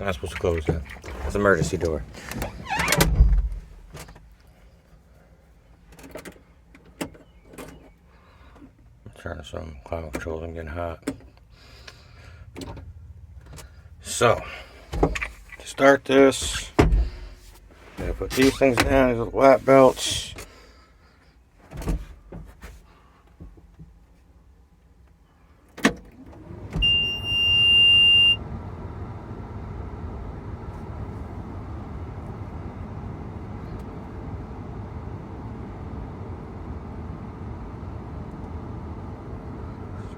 I'm not supposed to close that. It's an emergency door. Turn some climate controls and getting hot. So, to start this, gotta put these things down, these little lap belts.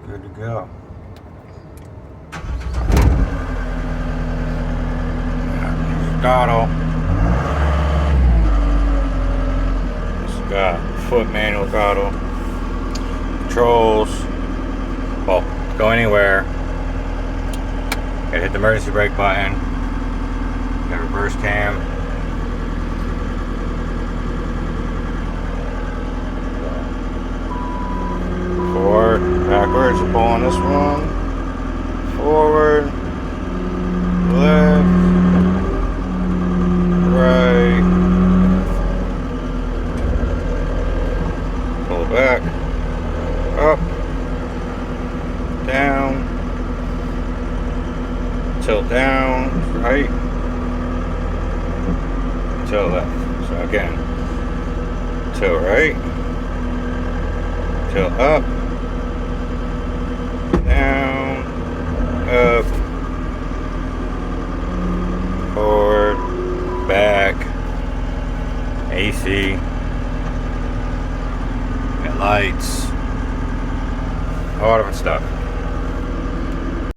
Good to go. Throttle. This has got foot manual throttle. Controls. Well, go anywhere. Gotta hit the emergency brake button. Got reverse cam. Forward, backwards, pull on this one. Forward, left, right. Pull back, up, down, tilt down, right, tilt left. So again, tilt right, tilt up, down, up, forward, back, AC, got lights, all different stuff.